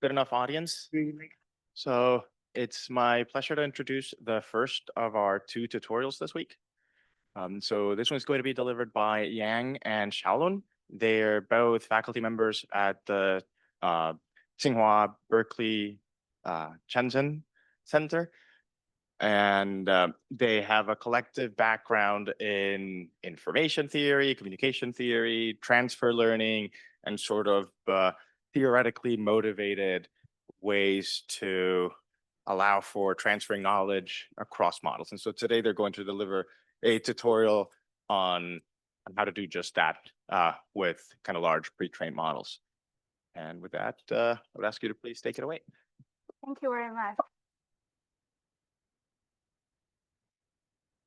good enough audience. So it's my pleasure to introduce the first of our 2 tutorials this week. So this one's going to be delivered by Yang and Shao. They're both faculty members at the Tsinghua Berkeley Shenzhen Center. And they have a collective background in information theory, communication theory, transfer learning, and sort of theoretically motivated ways to allow for transferring knowledge across models. And so today they're going to deliver a tutorial on how to do just that with kind of large pre-trained models. And with that, I would ask you to please take it away. Thank you very much.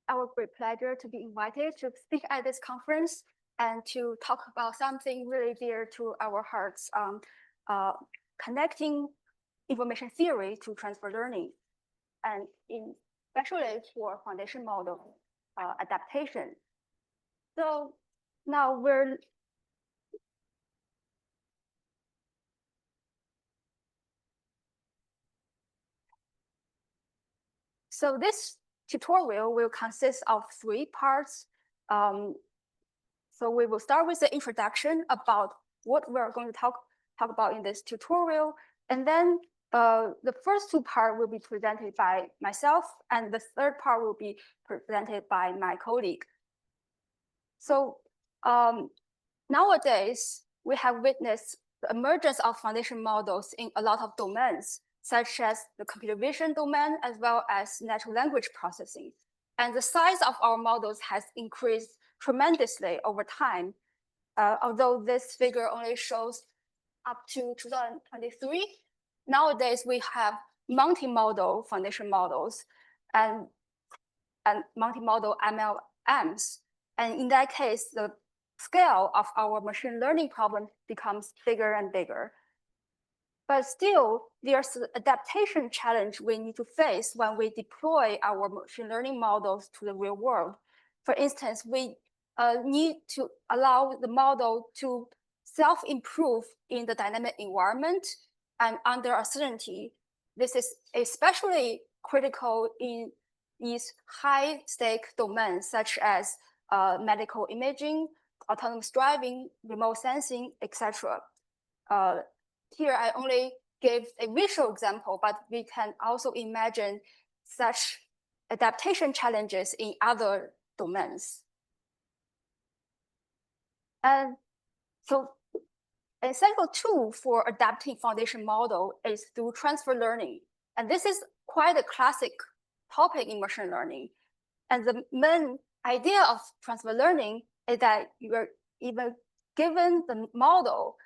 Our great pleasure to be invited to speak at this conference and to talk about something really dear to our hearts, connecting information theory to transfer learning, and especially for foundation model adaptation. So now this tutorial will consist of 3 parts. So we will start with the introduction about what we're going to talk about in this tutorial. And then the first 2 parts will be presented by myself, and the third part will be presented by my colleague. So nowadays, we have witnessed the emergence of foundation models in a lot of domains, such as the computer vision domain, as well as natural language processing. And the size of our models has increased tremendously over time, although this figure only shows up to 2023. Nowadays, we have multimodal foundation models and multimodal MLMs. And in that case, the scale of our machine learning problem becomes bigger and bigger. But still, there's an adaptation challenge we need to face when we deploy our machine learning models to the real world. For instance, we need to allow the model to self-improve in the dynamic environment and under uncertainty. This is especially critical in these high-stake domains, such as medical imaging, autonomous driving, remote sensing, etc. Here, I only gave a visual example, but we can also imagine such adaptation challenges in other domains. And so an essential tool for adapting foundation model is through transfer learning. And this is quite a classic topic in machine learning. And the main idea of transfer learning is that you're even given the model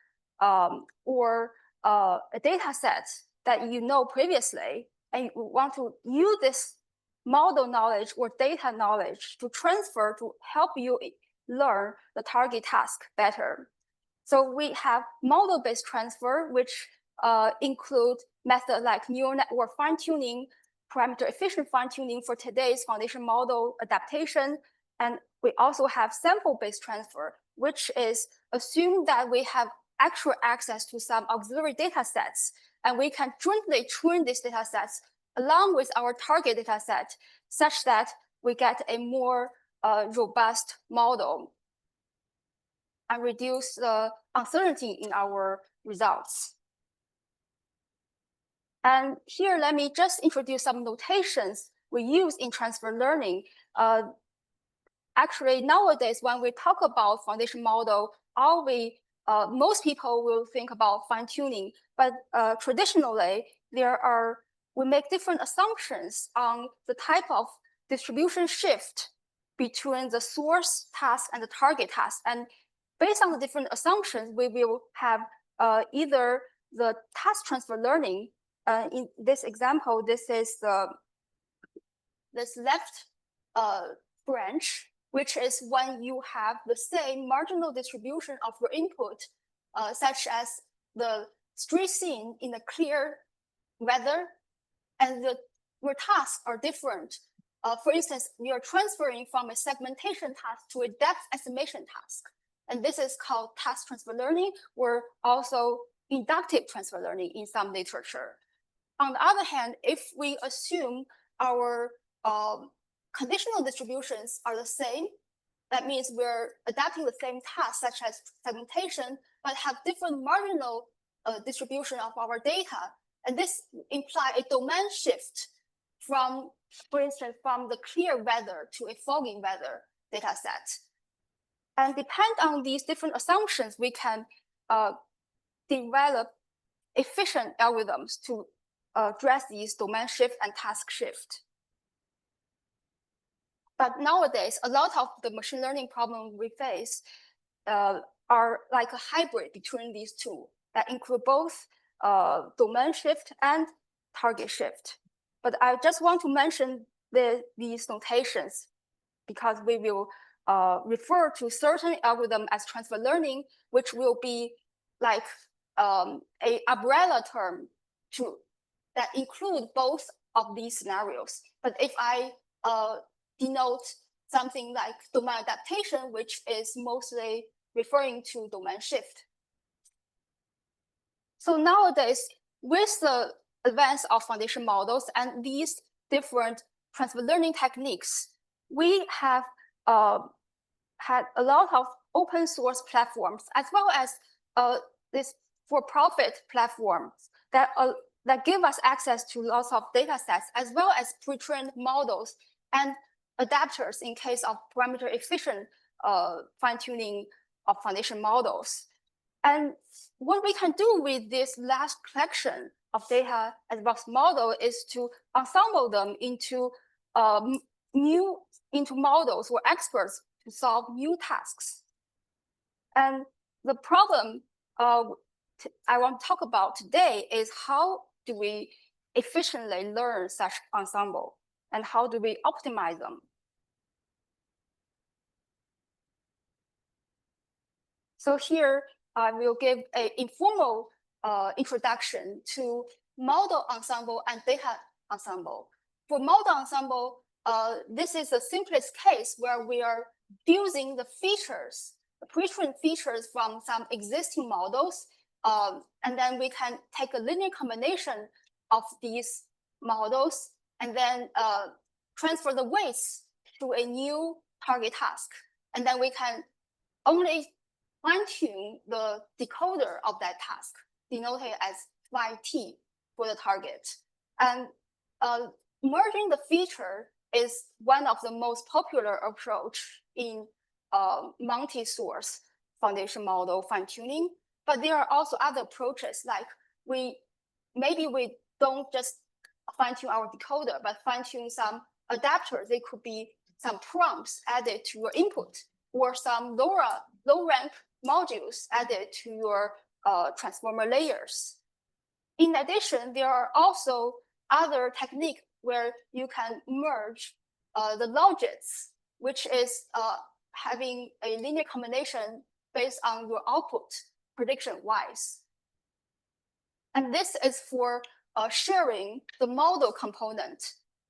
or a data set that you know previously, and you want to use this model knowledge or data knowledge to transfer to help you learn the target task better. So we have model-based transfer, which include methods like neural network fine-tuning, parameter-efficient fine-tuning for today's foundation model adaptation. And we also have sample-based transfer, which is assume that we have actual access to some auxiliary data sets, and we can jointly train these data sets along with our target data set, such that we get a more robust model and reduce the uncertainty in our results. And here, let me just introduce some notations we use in transfer learning. Actually, nowadays, when we talk about foundation model, most people will think about fine-tuning, but traditionally, we make different assumptions on the type of distribution shift between the source task and the target task. And based on the different assumptions, we will have either the task transfer learning. In this example, this is this left branch, which is when you have the same marginal distribution of your input, such as the street scene in a clear weather, and your tasks are different. For instance, you're transferring from a segmentation task to a depth estimation task. And this is called task transfer learning, or also inductive transfer learning in some literature. On the other hand, if we assume our conditional distributions are the same, that means we're adapting the same task, such as segmentation, but have different marginal distribution of our data. And this implies a domain shift from, for instance, from the clear weather to a foggy weather data set. And depend on these different assumptions, we can develop efficient algorithms to address these domain shift and task shift. But nowadays, a lot of the machine learning problems we face are like a hybrid between these two that include both domain shift and target shift. But I just want to mention these notations because we will refer to certain algorithm as transfer learning, which will be like a umbrella term that include both of these scenarios. But if I denote something like domain adaptation, which is mostly referring to domain shift. So nowadays, with the advance of foundation models and these different transfer learning techniques, we have had a lot of open source platforms, as well as this for-profit platforms that give us access to lots of data sets, as well as pre-trained models and adapters in case of parameter efficient fine-tuning of foundation models. And what we can do with this last collection of data as well as model is to ensemble them into models or experts to solve new tasks. And the problem I want to talk about today is how do we efficiently learn such ensemble and how do we optimize them? So here I will give an informal introduction to model ensemble and data ensemble. For model ensemble, this is the simplest case where we are fusing the features, the pre-trained features from some existing models, and then we can take a linear combination of these models and then transfer the weights to a new target task. And then we can only fine-tune the decoder of that task, denoted as phi-t for the target. And merging the feature is one of the most popular approach in multi-source foundation model fine-tuning. But there are also other approaches, like maybe we don't just fine-tune our decoder, but fine-tune some adapters. They could be some prompts added to your input, or some low-rank modules added to your transformer layers. In addition, there are also other techniques where you can merge the logits, which is having a linear combination based on your output prediction-wise. And this is for sharing the model component.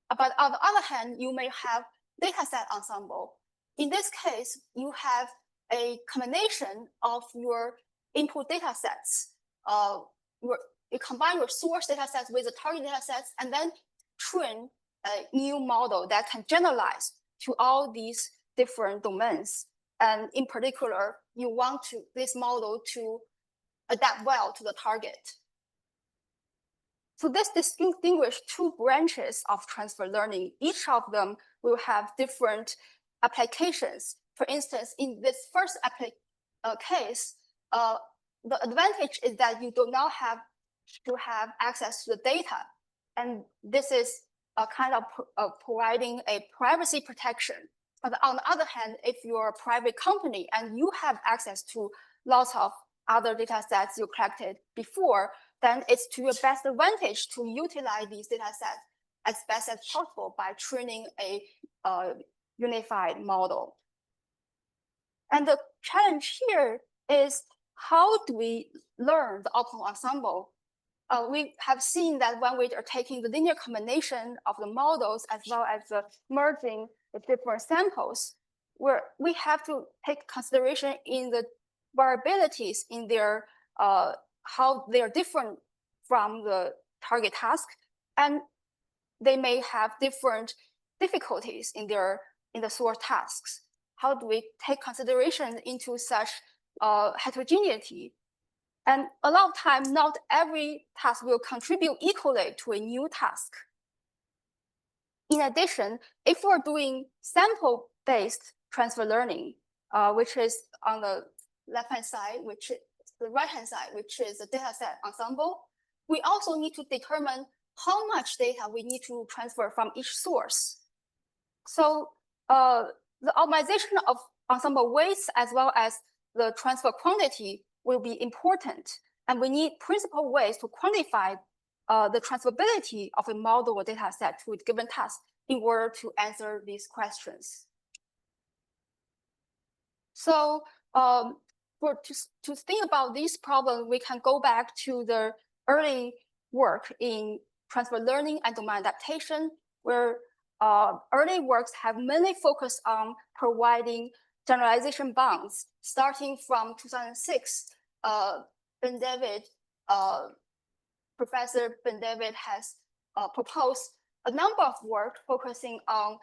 But on the other hand, you may have dataset ensemble. In this case, you have a combination of your input data sets. You combine your source data sets with the target data sets and then train a new model that can generalize to all these different domains. And in particular, you want this model to adapt well to the target. So this distinguishes two branches of transfer learning. Each of them will have different applications. For instance, in this first case, the advantage is that you do not have to have access to the data. And this is a kind of providing a privacy protection. But on the other hand, if you're a private company and you have access to lots of other data sets you collected before, then it's to your best advantage to utilize these data sets as best as possible by training a unified model. And the challenge here is, how do we learn the optimal ensemble? We have seen that when we are taking the linear combination of the models as well as the merging the different samples, where we have to take consideration in the variabilities in their how they are different from the target task, and they may have different difficulties in the source tasks. How do we take consideration into such heterogeneity? And a lot of time, not every task will contribute equally to a new task. In addition, if we're doing sample-based transfer learning, which is on the left-hand side, which is the right-hand side, which is the dataset ensemble, we also need to determine how much data we need to transfer from each source. So the optimization of ensemble weights as well as the transfer quantity will be important. And we need principal ways to quantify the transferability of a model or data set to a given task in order to answer these questions. So to think about this problem, we can go back to the early work in transfer learning and domain adaptation, where early works have mainly focused on providing generalization bounds. Starting from 2006, Professor Ben David has proposed a number of work focusing on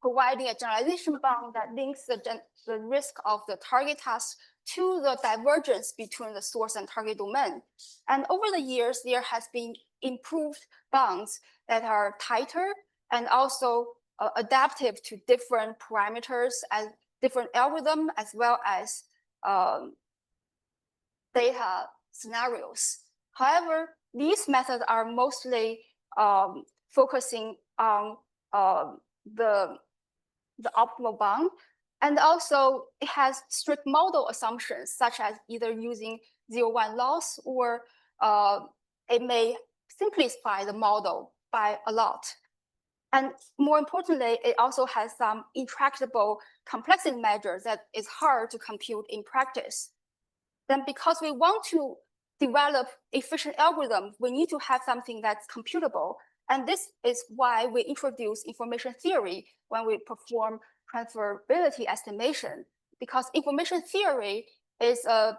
providing a generalization bound that links the risk of the target task to the divergence between the source and target domain. And over the years, there has been improved bounds that are tighter and also adaptive to different parameters and different algorithms, as well as data scenarios. However, these methods are mostly focusing on the optimal bound, and also it has strict model assumptions, such as either using 0-1 loss, or it may simplify the model by a lot. And more importantly, it also has some intractable complexity measures that is hard to compute in practice. Then because we want to develop efficient algorithms, we need to have something that's computable. And this is why we introduce information theory when we perform transferability estimation, because information theory is a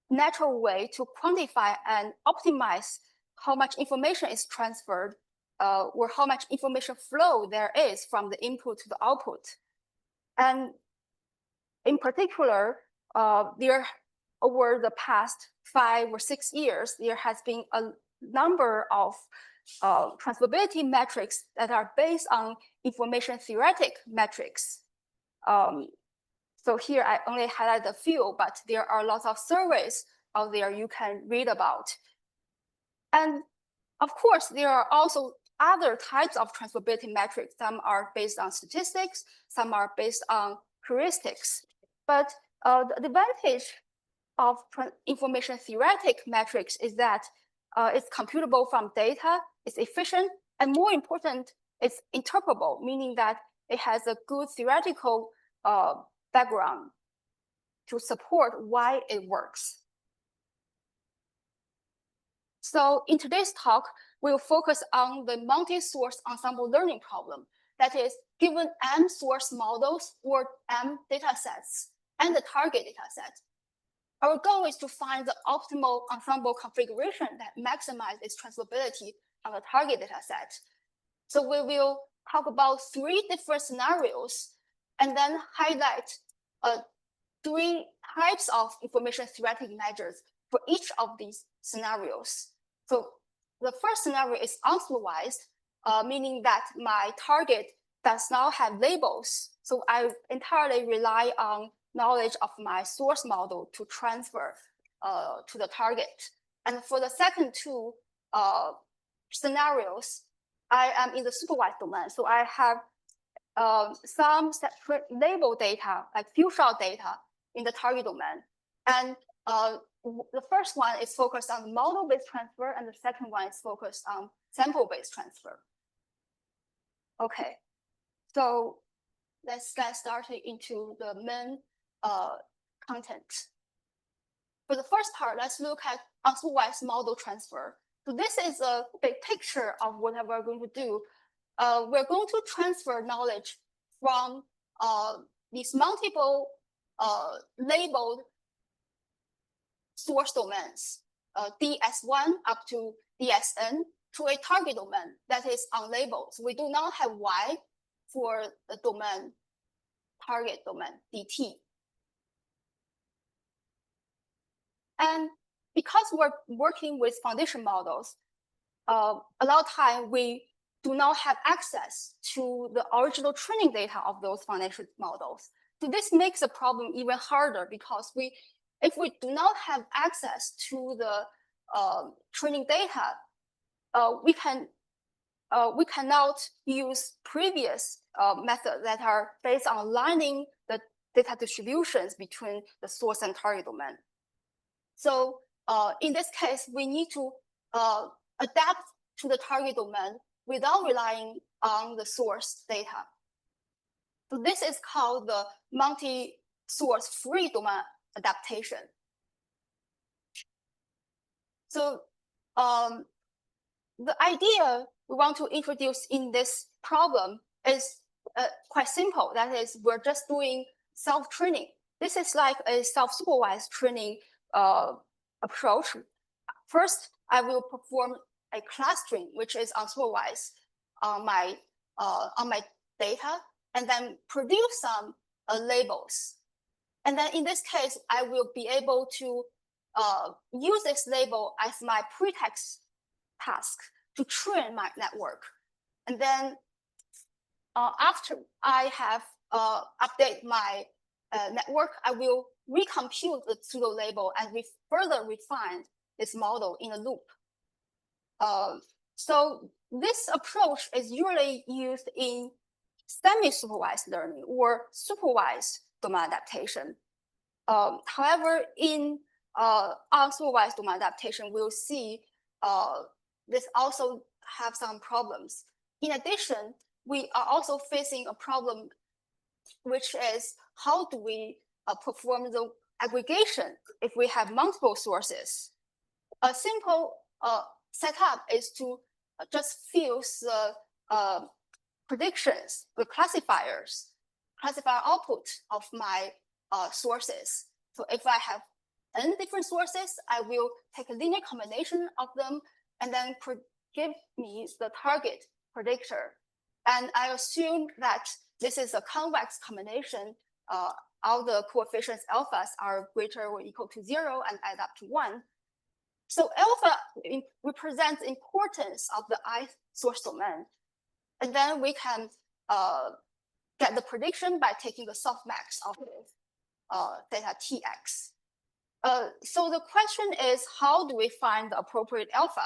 natural way to quantify and optimize how much information is transferred, or how much information flow there is from the input to the output. And in particular, over the past 5 or 6 years, there has been a number of transferability metrics that are based on information theoretic metrics. So here I only highlight a few, but there are lots of surveys out there you can read about. And of course, there are also other types of transferability metrics. Some are based on statistics, some are based on heuristics. But the advantage of information theoretic metrics is that it's computable from data, it's efficient, and more important, it's interpretable, meaning that it has a good theoretical background to support why it works. So in today's talk, we'll focus on the multi-source ensemble learning problem. That is, given M source models or M datasets and the target dataset, our goal is to find the optimal ensemble configuration that maximizes its transferability on the target dataset. So we will talk about 3 different scenarios and then highlight 3 types of information theoretic measures for each of these scenarios. So the first scenario is unsupervised, meaning that my target does not have labels. So I entirely rely on knowledge of my source model to transfer to the target. And for the second 2 scenarios, I am in the supervised domain. So I have some separate label data, like few shot data in the target domain. And the first one is focused on model-based transfer, and the second one is focused on sample-based transfer. Okay, so let's get started into the main content. For the first part, let's look at unsupervised model transfer. So this is a big picture of what we're going to do. We're going to transfer knowledge from these multiple labeled source domains, ds1 up to dsn, to a target domain that is unlabeled. So we do not have y for the domain, target domain, dt. And because we're working with foundation models, a lot of time we do not have access to the original training data of those foundation models. So this makes the problem even harder, because if we do not have access to the training data, we cannot use previous methods that are based on aligning the data distributions between the source and target domain. So in this case, we need to adapt to the target domain without relying on the source data. So this is called the multi-source free domain adaptation. So the idea we want to introduce in this problem is quite simple. That is, we're just doing self-training. This is like a self-supervised training approach. First, I will perform a clustering, which is unsupervised on my data, and then produce some labels. And then in this case, I will be able to use this label as my pretext task to train my network. And then after I have update my network, I will recompute the pseudo label and we further refine this model in a loop. So this approach is usually used in semi-supervised learning or supervised domain adaptation. However, in unsupervised domain adaptation, we'll see this also have some problems. In addition, we are also facing a problem, which is how do we perform the aggregation if we have multiple sources? A simple setup is to just fuse the predictions, the classifier output of my sources. So if I have n different sources, I will take a linear combination of them and then give me the target predictor. And I assume that this is a convex combination. All the coefficients alphas are greater or equal to 0 and add up to 1. So alpha represents the importance of the ith source domain. And then we can get the prediction by taking the softmax of theta tx. So the question is, how do we find the appropriate alpha?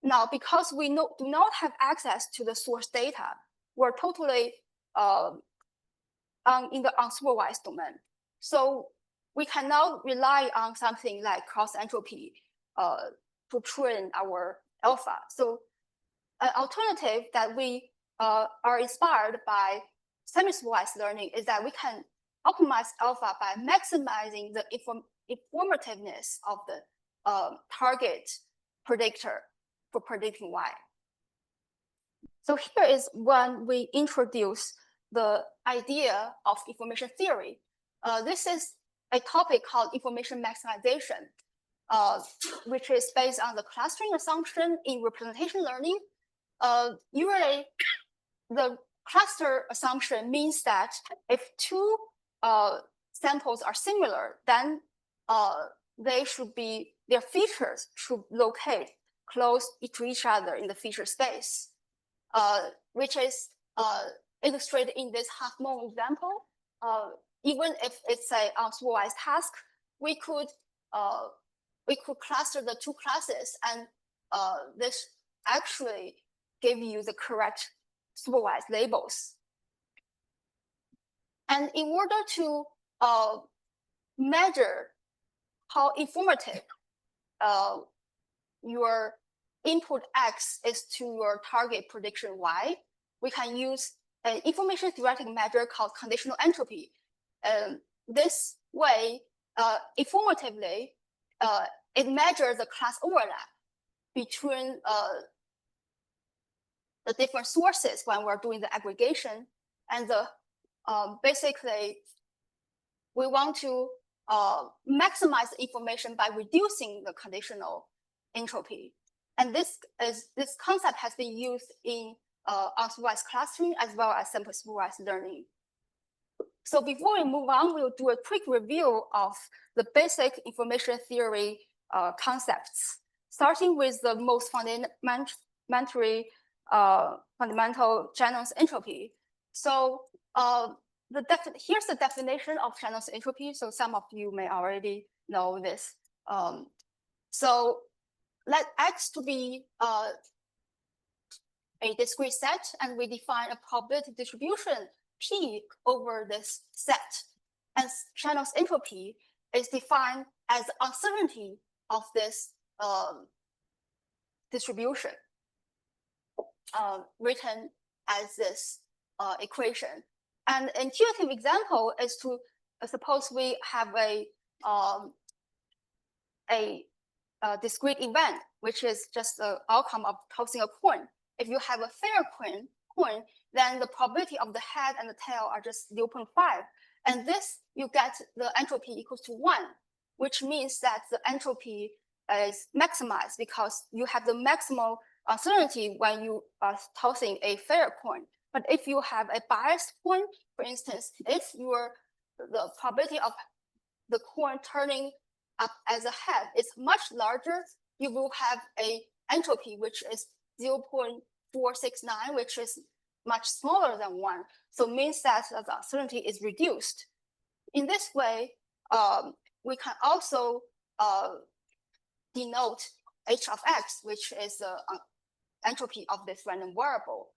Now, because we do not have access to the source data, we're totally in the unsupervised domain. So we cannot rely on something like cross entropy to train our alpha. So an alternative that we are inspired by semi-supervised learning is that we can optimize alpha by maximizing the informativeness of the target predictor for predicting y. So here is when we introduce the idea of information theory. This is a topic called information maximization, which is based on the clustering assumption in representation learning. Usually, the cluster assumption means that if two samples are similar, then their features should locate close to each other in the feature space, which is illustrated in this half-moon example. Even if it's a unsupervised task, we could cluster the two classes, and this actually give you the correct supervised labels. And in order to measure how informative your input X is to your target prediction Y, we can use an information theoretic measure called conditional entropy. This way, informatively, it measures the class overlap between the different sources when we're doing the aggregation. And basically, we want to maximize information by reducing the conditional entropy. And this concept has been used in unsupervised clustering as well as sample supervised learning. So before we move on, we'll do a quick review of the basic information theory concepts, starting with the most fundamental Shannon's entropy. So here's the definition of Shannon's entropy. So some of you may already know this. So let X to be a discrete set, and we define a probability distribution P over this set. And Shannon's entropy is defined as the uncertainty of this distribution, written as this equation. And an intuitive example is to suppose we have a discrete event, which is just the outcome of tossing a coin. If you have a fair coin, then the probability of the head and the tail are just 0.5. And this, you get the entropy equals to 1, which means that the entropy is maximized because you have the maximal uncertainty when you are tossing a fair coin. But if you have a biased coin, for instance, if the probability of the coin turning up as a head is much larger, you will have a entropy which is 0.469, which is much smaller than 1. So it means that the uncertainty is reduced. In this way, we can also denote h of x, which is the entropy of this random variable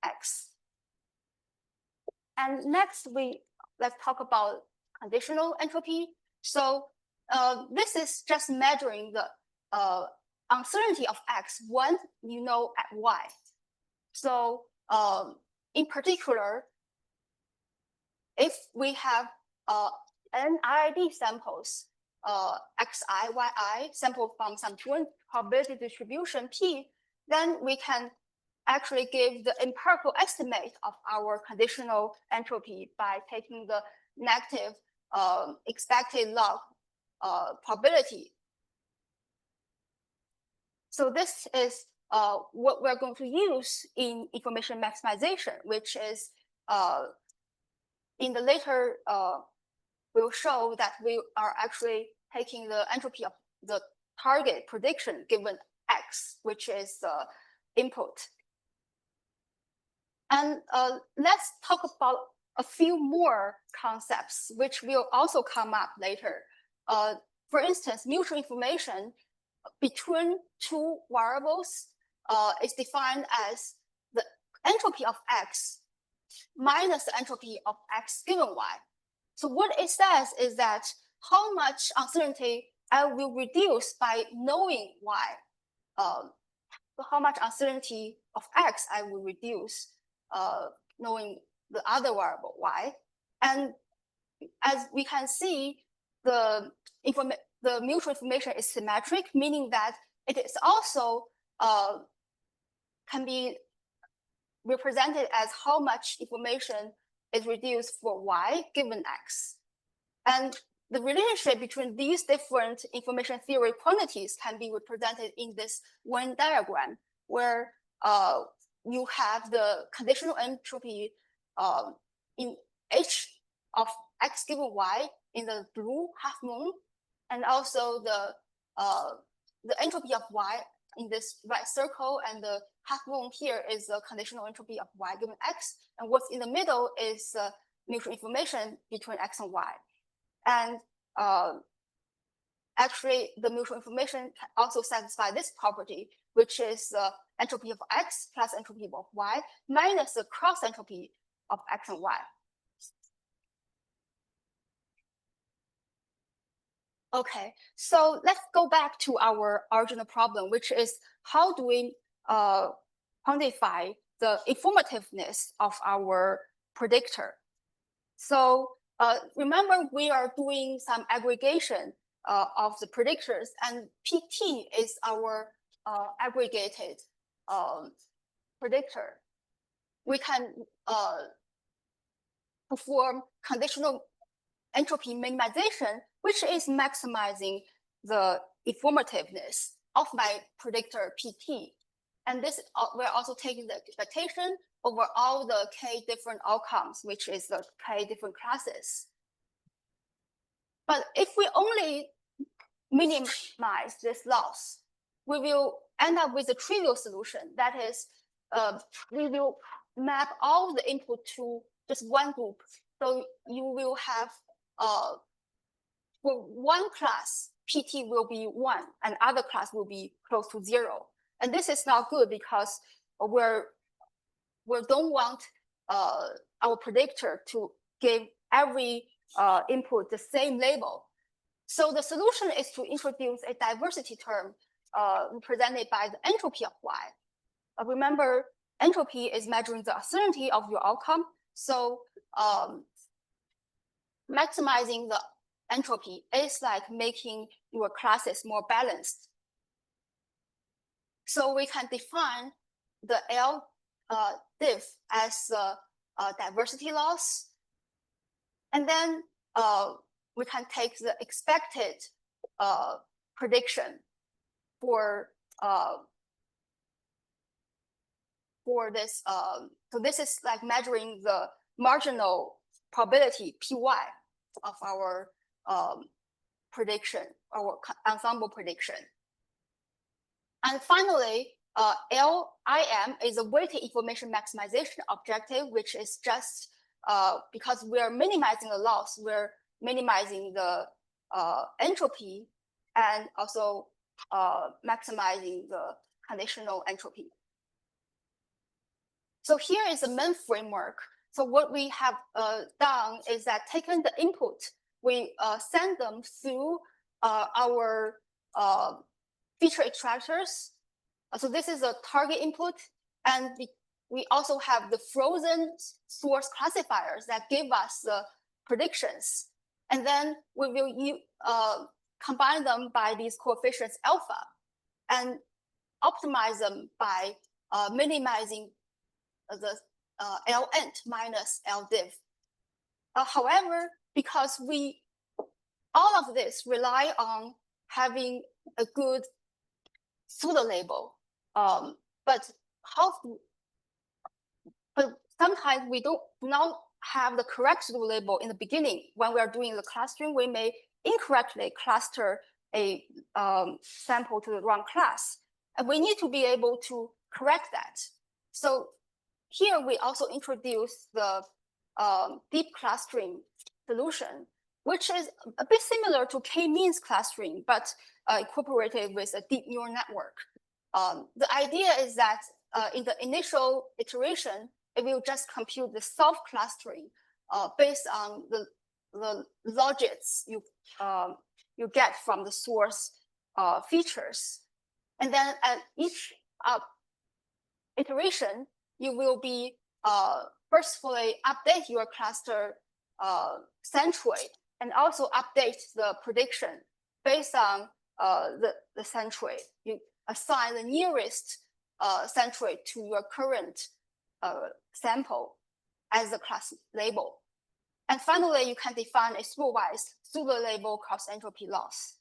x. And next, let's talk about conditional entropy. So this is just measuring the uncertainty of x when you know at y. So in particular, if we have n IID samples, xi, yi, sampled from some probability distribution p, then we can actually give the empirical estimate of our conditional entropy by taking the negative expected log probability. So this is what we're going to use in information maximization, which is in the later we'll show that we are actually taking the entropy of the target prediction given x, which is the input. And let's talk about a few more concepts, which will also come up later. For instance, mutual information between two variables is defined as the entropy of x minus the entropy of x given y. So what it says is that how much uncertainty I will reduce by knowing y. So how much uncertainty of x I will reduce knowing the other variable y. And as we can see, the mutual information is symmetric, meaning that it is also can be represented as how much information is reduced for y given x. And the relationship between these different information theory quantities can be represented in this Venn diagram, where you have the conditional entropy in h of x given y in the blue half moon, and also the entropy of y in this right circle, and the half moon here is the conditional entropy of y given x, and what's in the middle is mutual information between x and y. And actually, the mutual information can also satisfy this property, which is entropy of x plus entropy of y minus the cross entropy of x and y. Okay, so let's go back to our original problem, which is how do we quantify the informativeness of our predictor? So remember, we are doing some aggregation of the predictors, and PT is our aggregated predictor. We can perform conditional entropy minimization which is maximizing the informativeness of my predictor PT. And this, we're also taking the expectation over all the k different outcomes, which is the k different classes. But if we only minimize this loss, we will end up with a trivial solution. That is, we will map all the input to just one group. So you will have, for one class, PT will be 1, and other class will be close to 0. And this is not good because we don't want our predictor to give every input the same label. So the solution is to introduce a diversity term represented by the entropy of Y. Remember, entropy is measuring the uncertainty of your outcome. So maximizing the entropy is like making your classes more balanced. So we can define the L diff as diversity loss. And then we can take the expected prediction for this. So this is like measuring the marginal probability PY of our prediction, our ensemble prediction. And finally, LIM is a weighted information maximization objective, which is just because we're minimizing the loss, we're minimizing the entropy and also maximizing the conditional entropy. So here is the main framework. So what we have done is that taken the input, we send them through our feature extractors. So this is a target input, and we also have the frozen source classifiers that give us the predictions. And then we will combine them by these coefficients alpha and optimize them by minimizing the Lnt minus Ldiv. However, because all of this rely on having a good pseudo label, but sometimes we do not have the correct pseudo label in the beginning. When we are doing the clustering, we may incorrectly cluster a sample to the wrong class, and we need to be able to correct that. So here we also introduce the deep clustering solution, which is a bit similar to k-means clustering, but incorporated with a deep neural network. The idea is that in the initial iteration, it will just compute the self-clustering based on the logics you get from the source features. And then at each iteration, you will be firstly update your cluster centroid and also update the prediction based on the centroid. You assign the nearest centroid to your current sample as a class label. And finally, you can define a supervised pseudo label cross entropy loss.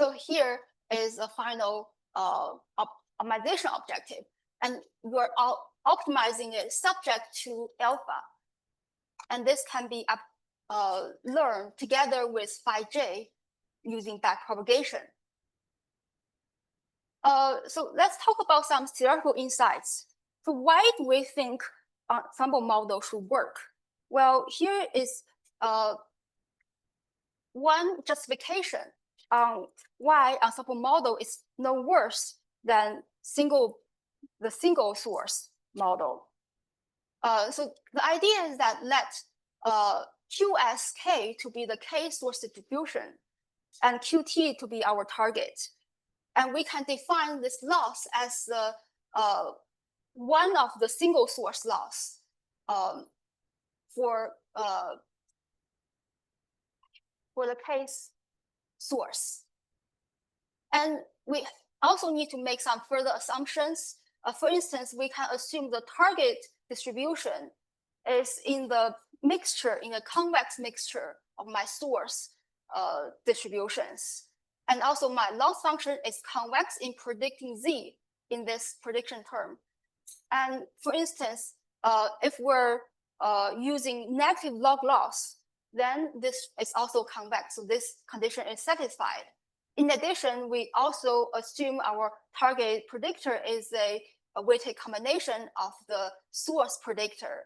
So here is a final optimization objective, and you're optimizing it subject to alpha. And this can be learned together with phi-j using backpropagation. So let's talk about some theoretical insights. So why do we think ensemble model should work? Well, here is one justification on why ensemble model is no worse than the single source model. So the idea is that let QSK to be the k source distribution and Qt to be our target. And we can define this loss as the one of the single source loss for the case source. And we also need to make some further assumptions. For instance, we can assume the target distribution is in the mixture, in a convex mixture of my source distributions. And also my loss function is convex in predicting Z in this prediction term. And for instance, if we're using negative log loss, then this is also convex. So this condition is satisfied. In addition, we also assume our target predictor is a weighted combination of the source predictor.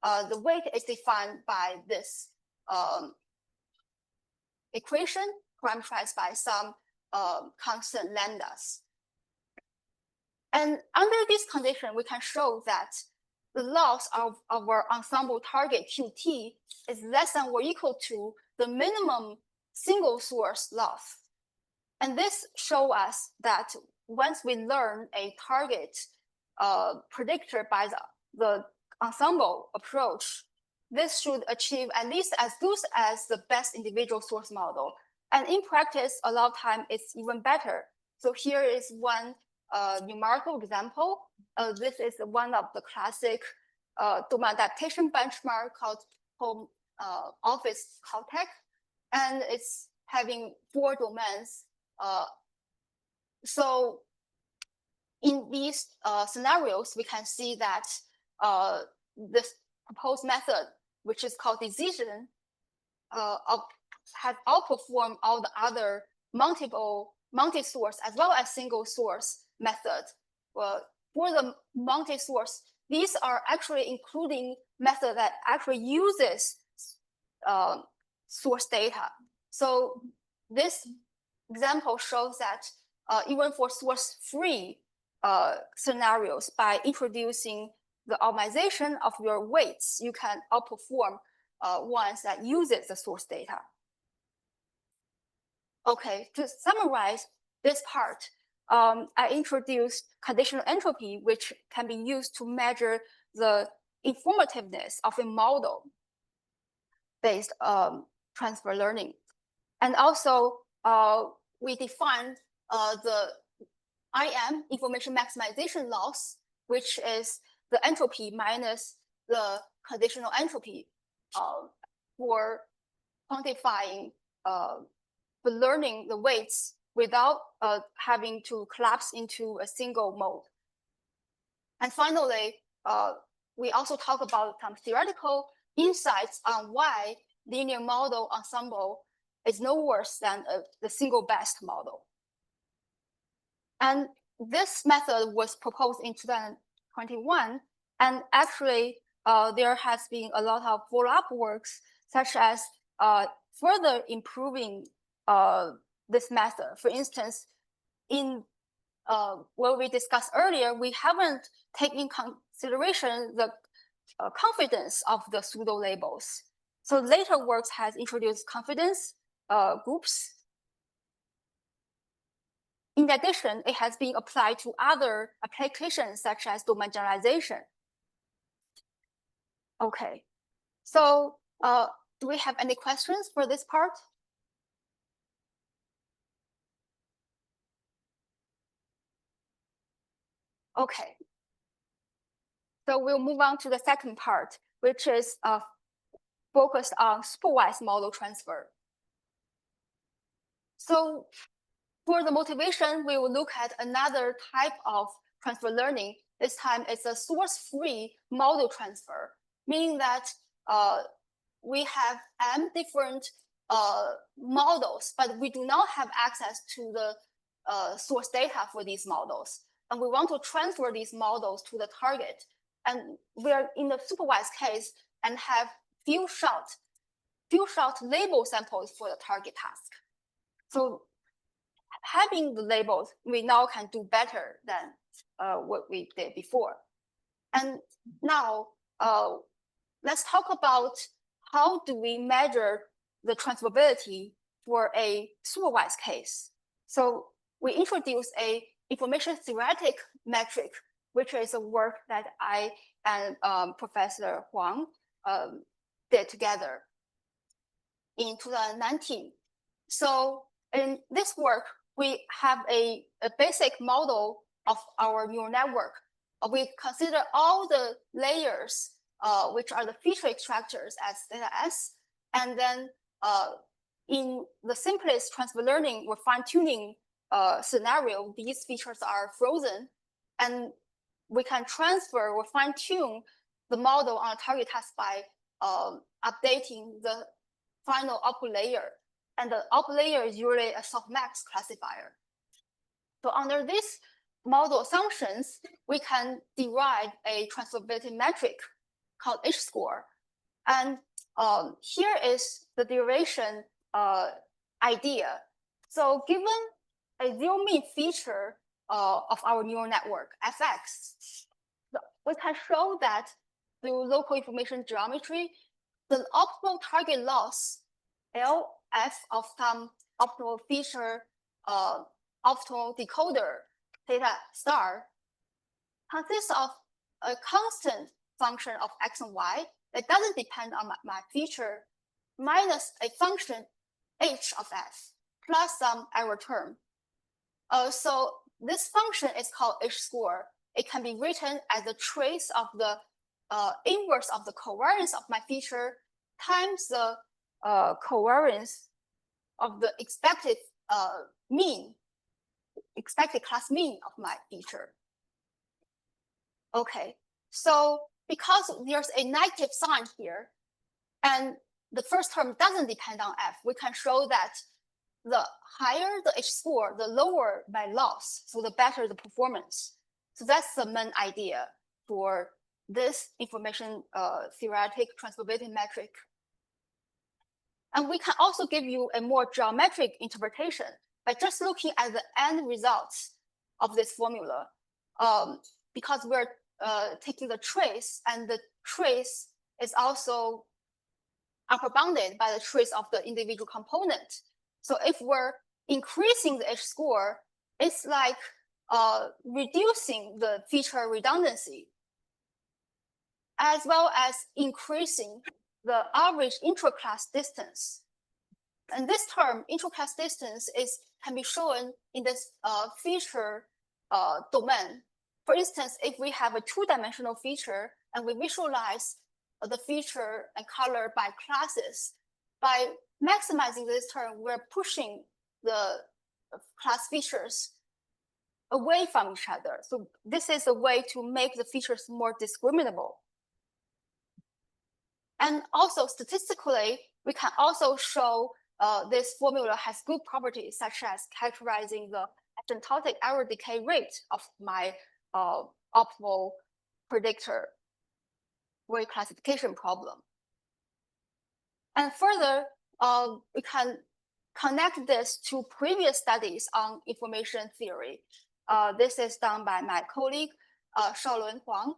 The weight is defined by this equation parameterized by some constant lambdas. And under this condition, we can show that the loss of our ensemble target Qt is less than or equal to the minimum single source loss. And this shows us that once we learn a target predictor by the ensemble approach, this should achieve at least as good as the best individual source model. And in practice, a lot of time it's even better. So here is one numerical example. This is one of the classic domain adaptation benchmark called Home Office Caltech, and it's having 4 domains. So in these scenarios, we can see that this proposed method, which is called decision, has outperformed all the other multi-source as well as single source methods. For the multi-source, these are actually including method that actually uses source data. So this example shows that even for source-free scenarios, by introducing the optimization of your weights, you can outperform ones that uses the source data. Okay, to summarize this part, I introduced conditional entropy, which can be used to measure the informativeness of a model-based transfer learning. And also, we defined the IM, information maximization loss, which is the entropy minus the conditional entropy for quantifying for learning the weights without having to collapse into a single mode. And finally, we also talk about some theoretical insights on why linear model ensemble is no worse than the single best model. And this method was proposed in 2021, and actually there has been a lot of follow-up works, such as further improving this method. For instance, in what we discussed earlier, we haven't taken in consideration the confidence of the pseudo labels. So later works has introduced confidence groups. In addition, it has been applied to other applications such as domain generalization. Okay, so do we have any questions for this part? Okay, so we'll move on to the second part, which is focused on supervised model transfer. So for the motivation, we will look at another type of transfer learning. This time it's a source-free model transfer, meaning that we have m different models, but we do not have access to the source data for these models. And we want to transfer these models to the target. And we are in the supervised case and have few shot label samples for the target task. So having the labels, we now can do better than what we did before. And now let's talk about how do we measure the transferability for a supervised case. So we introduced a information theoretic metric, which is a work that I and Professor Huang did together in 2019. So in this work, we have a basic model of our neural network. We consider all the layers, which are the feature extractors as theta S, and then in the simplest transfer learning or fine-tuning scenario, these features are frozen, and we can transfer or fine-tune the model on a target task by updating the final output layer. And the output layer is usually a softmax classifier. So under these model assumptions, we can derive a transferability metric called H-score. And here is the derivation idea. So given a zero mean feature of our neural network, fx, we can show that through local information geometry, the optimal target loss, LF of some optimal feature, optimal decoder, theta star, consists of a constant function of x and y that doesn't depend on my feature minus a function h of f plus some error term. So this function is called H-score. It can be written as the trace of the inverse of the covariance of my feature times the covariance of the expected class mean of my feature. Okay, so because there's a negative sign here, and the first term doesn't depend on f, we can show that the higher the H-score, the lower my loss, so the better the performance. So that's the main idea for this information theoretic transferability metric. And we can also give you a more geometric interpretation by just looking at the end results of this formula, because we're taking the trace, and the trace is also upper bounded by the trace of the individual component. So if we're increasing the H-score, it's like reducing the feature redundancy, as well as increasing the average intraclass distance. And this term, intraclass distance, can be shown in this feature domain. For instance, if we have a two-dimensional feature and we visualize the feature and color by classes, by maximizing this term, we're pushing the class features away from each other. So this is a way to make the features more discriminable. And also statistically, we can also show this formula has good properties, such as characterizing the asymptotic error decay rate of my optimal predictor word classification problem. And further, we can connect this to previous studies on information theory. This is done by my colleague, Shao Huang,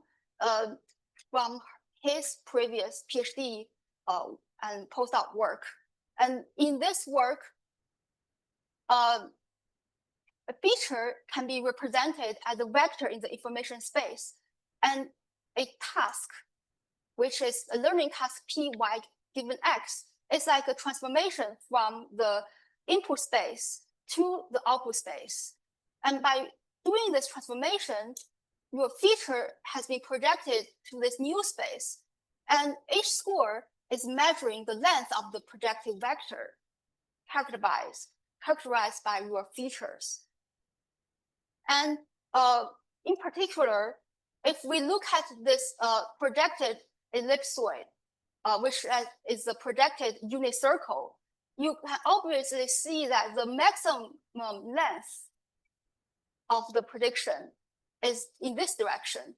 from his previous PhD and postdoc work. And in this work, a feature can be represented as a vector in the information space, and a task, which is a learning task py given x, is like a transformation from the input space to the output space. And by doing this transformation, your feature has been projected to this new space, and H-score is measuring the length of the projected vector characterized by your features. And in particular, if we look at this projected ellipsoid, which is the projected unit circle, you can obviously see that the maximum length of the prediction is in this direction.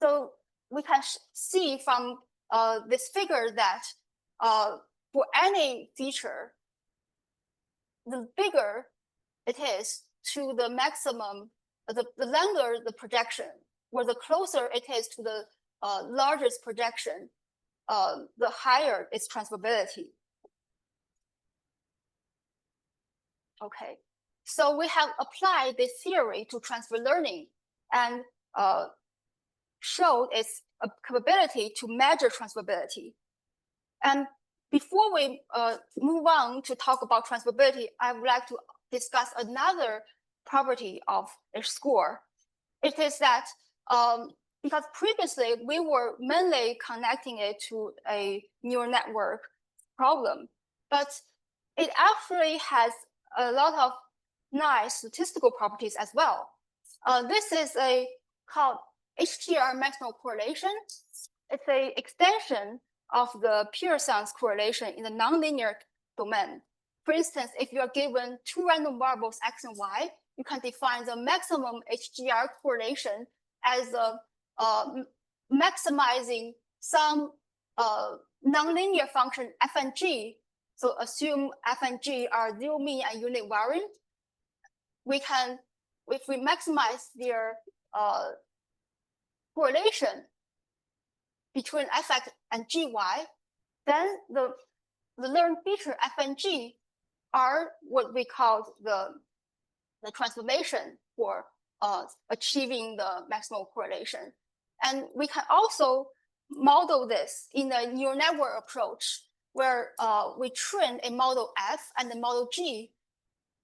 So we can see from this figure that for any feature, the bigger it is to the maximum, the longer the projection, or the closer it is to the largest projection, the higher its transferability. Okay, so we have applied this theory to transfer learning and showed its capability to measure transferability. And before we move on to talk about transferability, I would like to discuss another property of H-score. It is that because previously we were mainly connecting it to a neural network problem, but it actually has a lot of nice statistical properties as well. This is a called HGR maximal correlation. It's a extension of the Pearson's correlation in the nonlinear domain. For instance, if you are given two random variables x and y, you can define the maximum HGR correlation as maximizing some nonlinear function f and g. So assume f and g are zero mean and unit variant. If we maximize their correlation between fx and gy, then the learned feature f and g are what we call the transformation for achieving the maximal correlation. And we can also model this in a neural network approach where we train a model F and a model G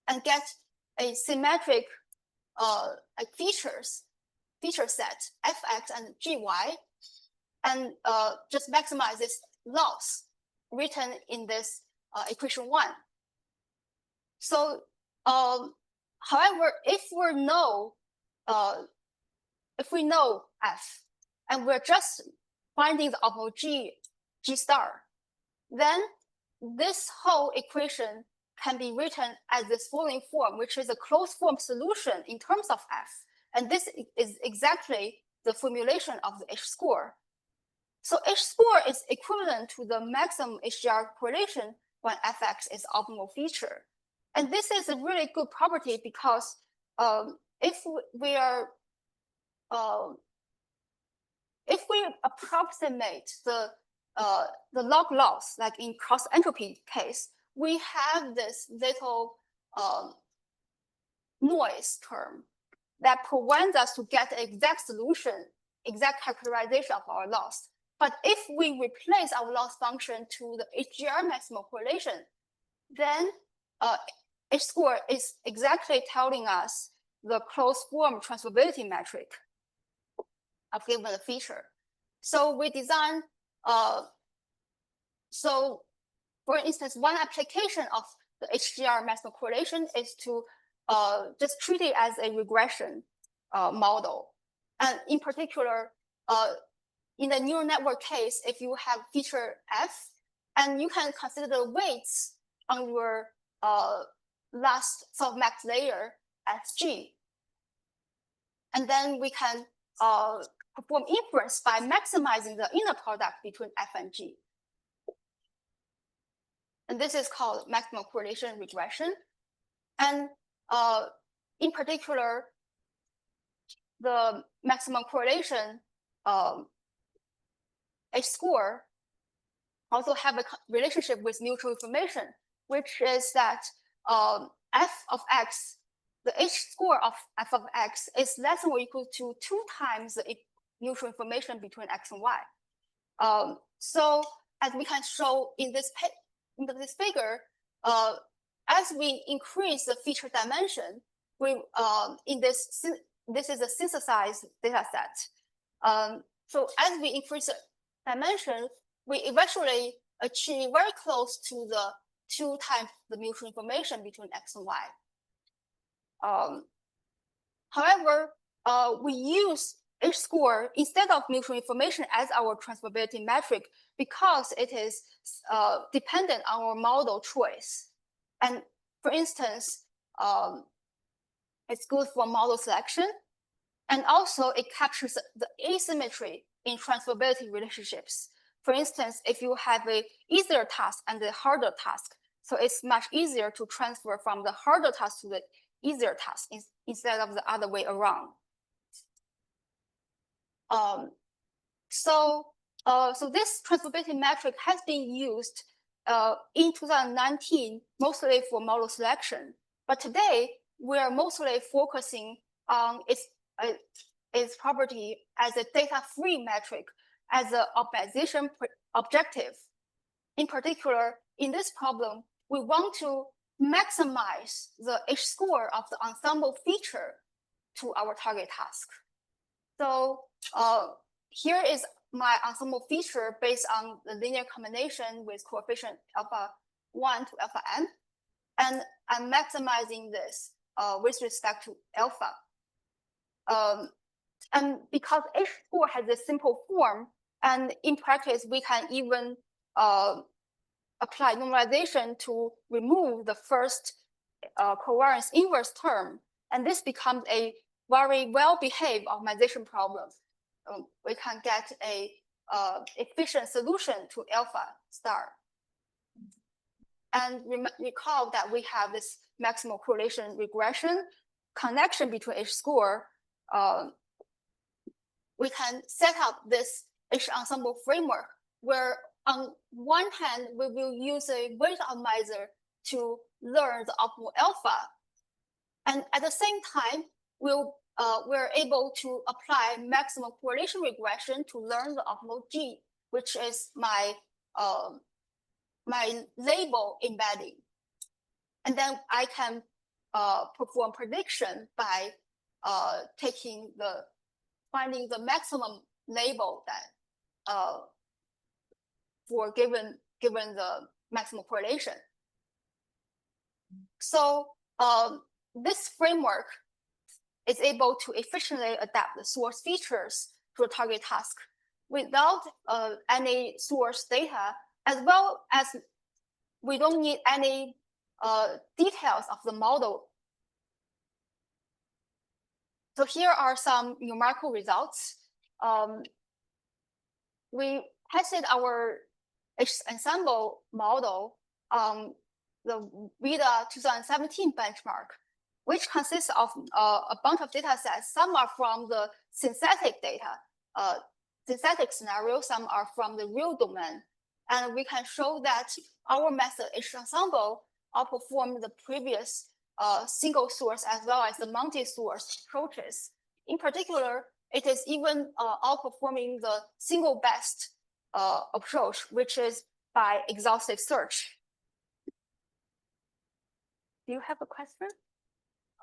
and get a symmetric feature set fx and gy, and just maximize this loss written in this equation 1. So, however, if we know f and we're just finding the optimal g star, then this whole equation can be written as this following form, which is a closed form solution in terms of f. And this is exactly the formulation of the H-score. So H-score is equivalent to the maximum HGR correlation when fx is optimal feature. And this is a really good property because if we approximate the log loss, like in cross entropy case, we have this little noise term that prevents us to get an exact solution, exact characterization of our loss. But if we replace our loss function to the HGR maximal correlation, then H-score is exactly telling us the closed form transferability metric of given a feature. So we design, so for instance, one application of the HGR maximal correlation is to just treat it as a regression model. And in particular, in the neural network case, if you have feature F, and you can consider the weights on your last softmax layer as G. And then we can perform inference by maximizing the inner product between F and G. And this is called maximal correlation regression. And in particular, the maximum correlation H-score also have a relationship with mutual information, which is that f of x, the H-score of f of x is less than or equal to 2 times the mutual information between x and y. So as we can show in this figure, as we increase the feature dimension, we this is a synthesized data set. So as we increase the dimension, we eventually achieve very close to the 2 times the mutual information between x and y. However, we use H-score instead of mutual information as our transferability metric because it is dependent on our model choice. And for instance, it's good for model selection. And also it captures the asymmetry in transferability relationships. For instance, if you have an easier task and a harder task, so it's much easier to transfer from the harder task to the easier task instead of the other way around. So this transferability metric has been used in 2019, mostly for model selection. But today, we are mostly focusing on its property as a data-free metric, as an optimization objective. In particular, in this problem, we want to maximize the H-score of the ensemble feature to our target task. So here is my ensemble feature based on the linear combination with coefficient alpha 1 to alpha n, and I'm maximizing this with respect to alpha. And because H score has a simple form, and in practice, we can even apply normalization to remove the first covariance inverse term. And this becomes a very well-behaved optimization problem. We can get a efficient solution to alpha star. And recall that we have this maximal correlation regression connection between H score. We can set up this H ensemble framework where on one hand, we will use a weight optimizer to learn the optimal alpha. And at the same time, we're able to apply maximum correlation regression to learn the optimal G, which is my label embedding. And then I can perform prediction by finding the maximum label that for given the maximum correlation. So this framework is able to efficiently adapt the source features to a target task without any source data, as well as we don't need any details of the model. So here are some numerical results. We tested our H ensemble model on the VIDA 2017 benchmark, which consists of a bunch of data sets. Some are from the synthetic data, synthetic scenario, some are from the real domain. And we can show that our method, H ensemble, outperformed the previous single source as well as the multi-source approaches. In particular, it is even outperforming the single best approach, which is by exhaustive search. Do you have a question?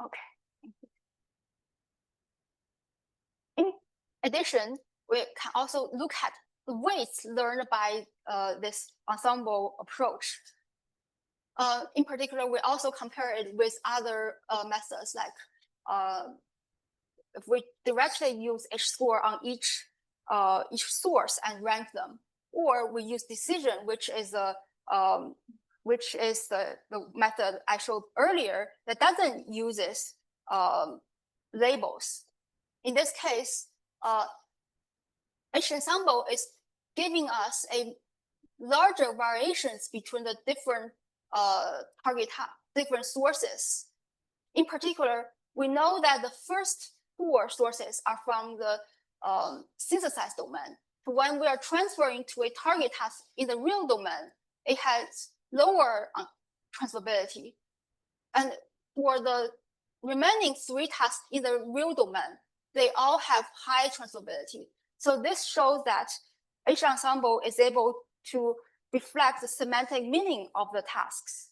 Okay. In addition, we can also look at the weights learned by this ensemble approach. In particular, we also compare it with other methods, like if we directly use H score on each source and rank them, or we use decision, which is the method I showed earlier that doesn't use labels. In this case, H ensemble is giving us a larger variations between the different different sources. In particular, we know that the first 4 sources are from the synthesized domain. So when we are transferring to a target task in the real domain, it has lower transferability. And for the remaining 3 tasks in the real domain, they all have high transferability. So this shows that H ensemble is able to reflect the semantic meaning of the tasks.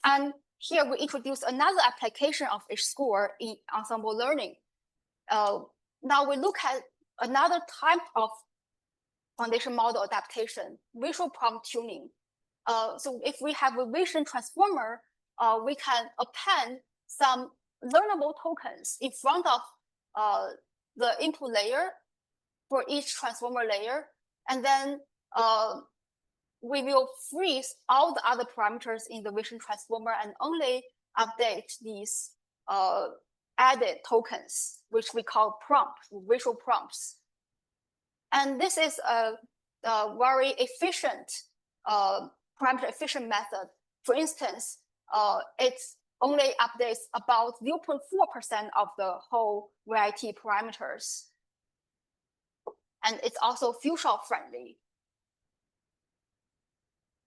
And here we introduce another application of H score in ensemble learning. Now we look at another type of foundation model adaptation, visual prompt tuning. So if we have a vision transformer, we can append some learnable tokens in front of the input layer for each transformer layer. And then we will freeze all the other parameters in the vision transformer and only update these added tokens, which we call prompts, visual prompts. And this is a very efficient, parameter efficient method. For instance, it only updates about 0.4% of the whole VIT parameters. And it's also few-shot friendly.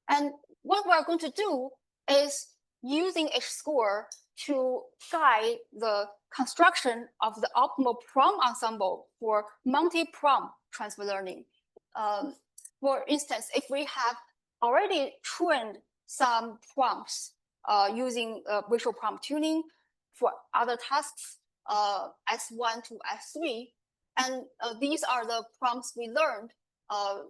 And what we're going to do is using H score to guide the construction of the optimal prompt ensemble for multi-prompt transfer learning. For instance, if we have already trained some prompts using visual prompt tuning for other tasks, S1 to S3, and these are the prompts we learned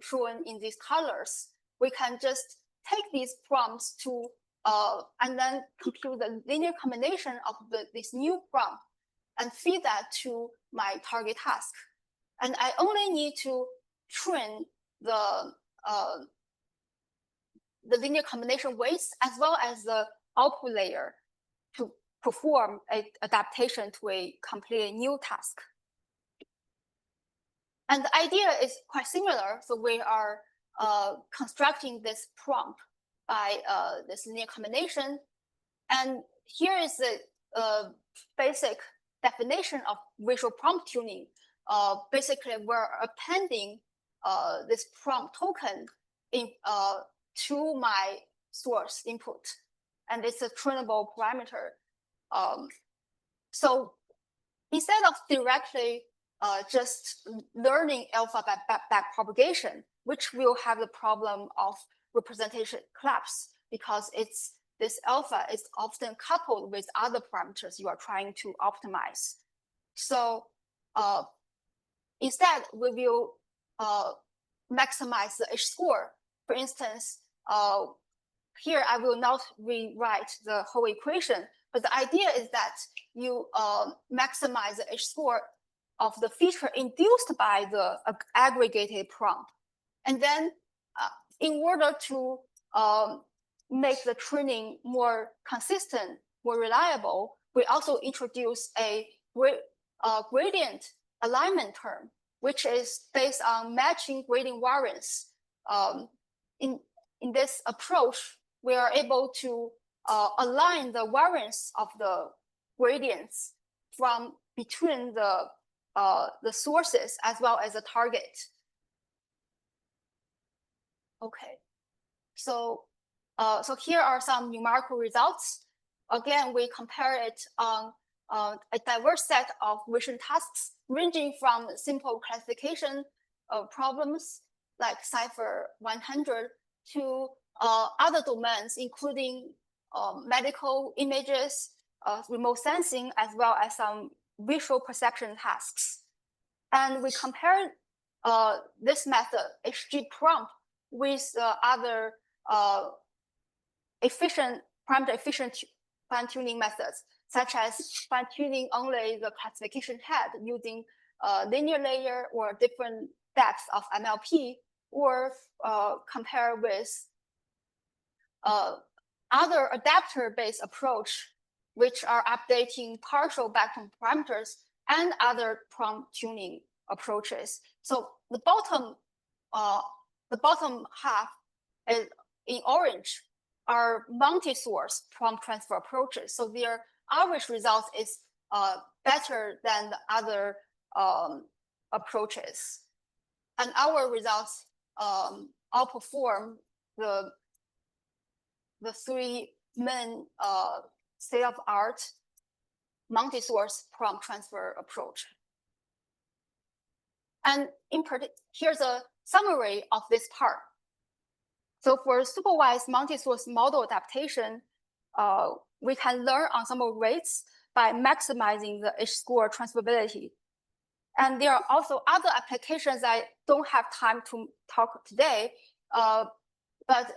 shown in these colors. we can just take these prompts to and then compute the linear combination of this new prompt and feed that to my target task. And I only need to train the linear combination weights as well as the output layer to perform an adaptation to a completely new task. And the idea is quite similar. So we are constructing this prompt by this linear combination. And here is the basic definition of visual prompt tuning. Basically, we're appending this prompt token to my source input. And it's a trainable parameter. So instead of directly just learning alpha by backpropagation, which will have the problem of representation collapse because this alpha is often coupled with other parameters you are trying to optimize. So instead, we will maximize the H-score. For instance, here I will not rewrite the whole equation, but the idea is that you maximize the H-score of the feature induced by the aggregated prompt. And then in order to make the training more consistent, more reliable, we also introduce a gradient alignment term, which is based on matching gradient variance. In this approach, we are able to align the variance of the gradients from between the sources as well as the target. Okay, so here are some numerical results. Again, we compare it on a diverse set of vision tasks ranging from simple classification problems like Cipher 100 to other domains, including medical images, remote sensing, as well as some visual perception tasks. And we compare this method, HG prompt, with other parameter efficient fine-tuning methods, such as fine-tuning only the classification head using linear layer or different depths of MLP, or compare with other adapter-based approach, which are updating partial backbone parameters and other prompt tuning approaches. So the bottom half is in orange are multi-source prompt transfer approaches. So their average result is better than the other approaches. And our results outperform the three main state-of-art multi-source prompt transfer approach. And here's a summary of this part. So for supervised multi-source model adaptation, we can learn ensemble rates by maximizing the H-score transferability. And there are also other applications I don't have time to talk today, but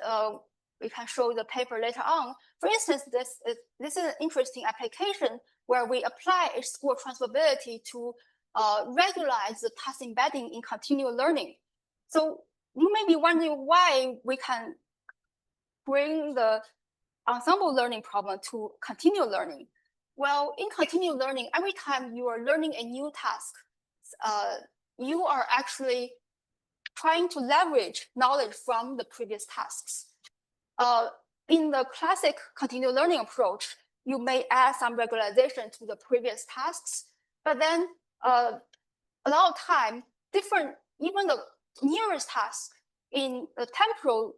we can show the paper later on. For instance, this is an interesting application where we apply H-score transferability to regularize the task embedding in continual learning. So you may be wondering why we can bring the ensemble learning problem to continual learning. Well, in continual learning, every time you are learning a new task, you are actually trying to leverage knowledge from the previous tasks. In the classic continual learning approach, you may add some regularization to the previous tasks, but then a lot of time, even the nearest task in the temporal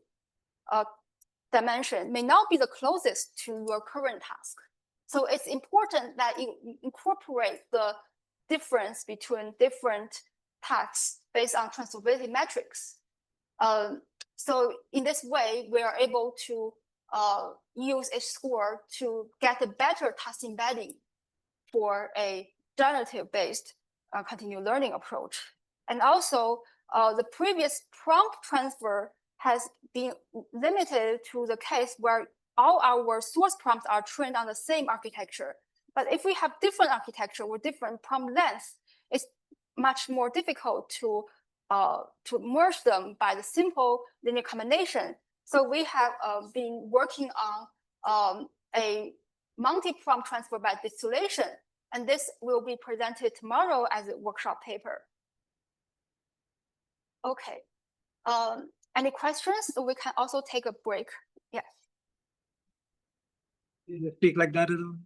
dimension may not be the closest to your current task. So it's important that you incorporate the difference between different tasks based on transferability metrics. So in this way, we are able to use H-score to get a better task embedding for a generative-based continual learning approach. And also, the previous prompt transfer has been limited to the case where all our source prompts are trained on the same architecture. But if we have different architecture with different prompt lengths, it's much more difficult to merge them by the simple linear combination. So we have been working on a multi-prompt transfer by distillation, and this will be presented tomorrow as a workshop paper. Okay. Any questions? We can also take a break. Yes. You speak like that at all?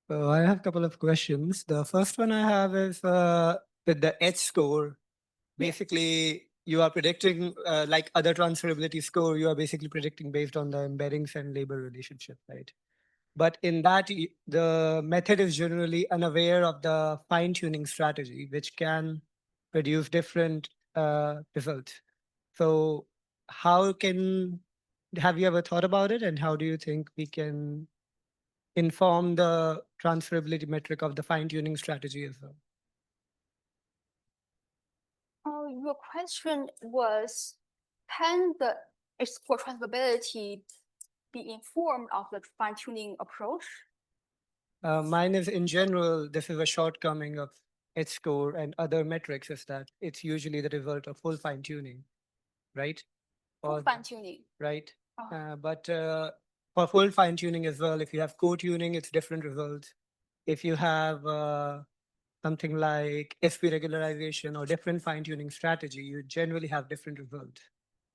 So I have a couple of questions. The first one I have is with the H score. Basically, you are predicting like other transferability score, you are basically predicting based on the embeddings and label relationship, right? But in that, the method is generally unaware of the fine-tuning strategy, which can produce different results. So how have you ever thought about it? And how do you think we can inform the transferability metric of the fine-tuning strategy as well? Your question was, can the H-score transferability be informed of the fine-tuning approach? Mine is in general, this is a shortcoming of H-score and other metrics is that it's usually the result of full fine-tuning, right? Full fine-tuning. Right. Oh. But for full fine-tuning as well, if you have co-tuning, it's different results. If you have something like SP regularization or different fine-tuning strategy, you generally have different results.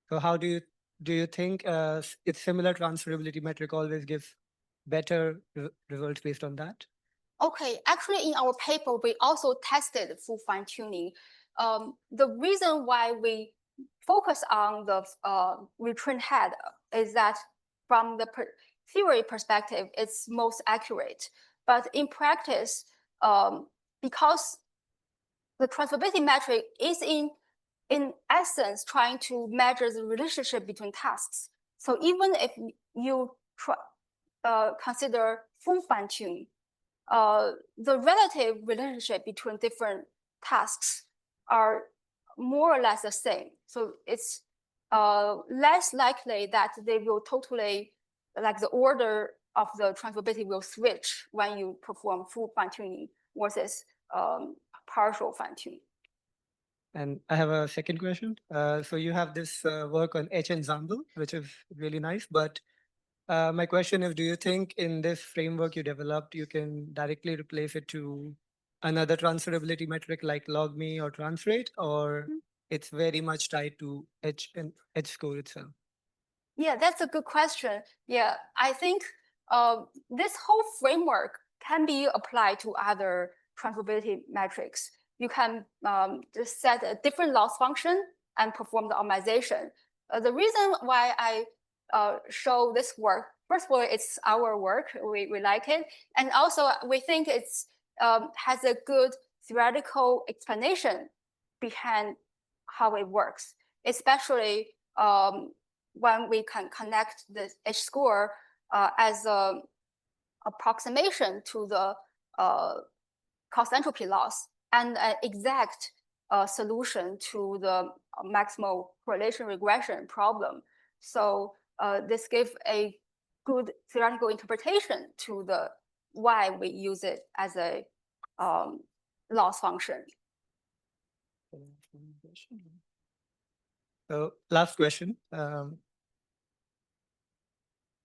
So how do you think its similar transferability metric always gives better results based on that? Okay, actually in our paper, we also tested full fine-tuning. The reason why we focus on the retrained head is that from the theory perspective, it's most accurate. But in practice, because the transferability metric is in essence trying to measure the relationship between tasks. So even if you consider full fine-tune, the relative relationship between different tasks are more or less the same. So it's less likely that they will totally, like the order of the transferability will switch when you perform full fine-tuning versus partial fine-tuning. And I have a second question. So you have this work on H ensemble, which is really nice. But my question is, do you think in this framework you developed, you can directly replace it to another transferability metric like logme or transrate, or it's very much tied to H and H score itself? Yeah, that's a good question. Yeah, I think this whole framework can be applied to other transferability metrics. You can just set a different loss function and perform the optimization. The reason why I show this work, first of all, it's our work. We like it. And also, we think it's has a good theoretical explanation behind how it works, especially when we can connect the H-score as an approximation to the cost entropy loss and an exact solution to the maximal correlation regression problem. So this gives a good theoretical interpretation to the why we use it as a loss function. So last question.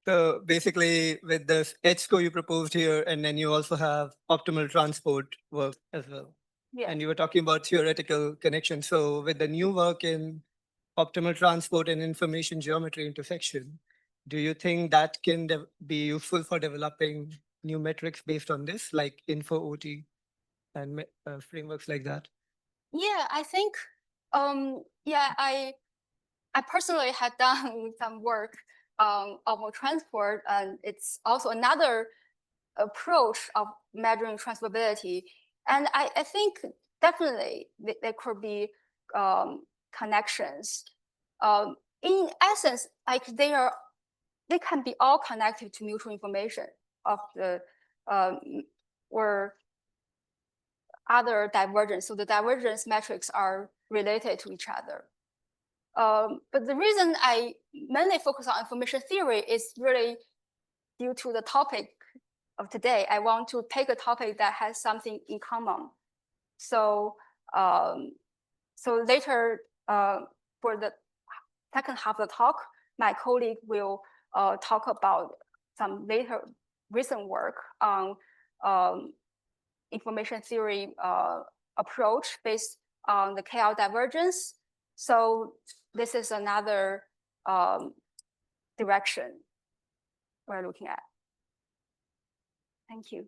So basically with this H-score you proposed here, and then you also have optimal transport work as well. Yeah. And you were talking about theoretical connection. So with the new work in optimal transport and information geometry intersection, do you think that can be useful for developing new metrics based on this, like info OT and frameworks like that? Yeah, I think, yeah, I personally had done some work on optimal transport, and it's also another approach of measuring transferability. And I think definitely there could be connections. In essence, like they can be all connected to mutual information of the or other divergence. So the divergence metrics are related to each other. But the reason I mainly focus on information theory is really due to the topic of today. I want to pick a topic that has something in common. So, so later for the second half of the talk, my colleague will talk about some later recent work on information theory approach based on the KL divergence. So this is another direction we're looking at. Thank you.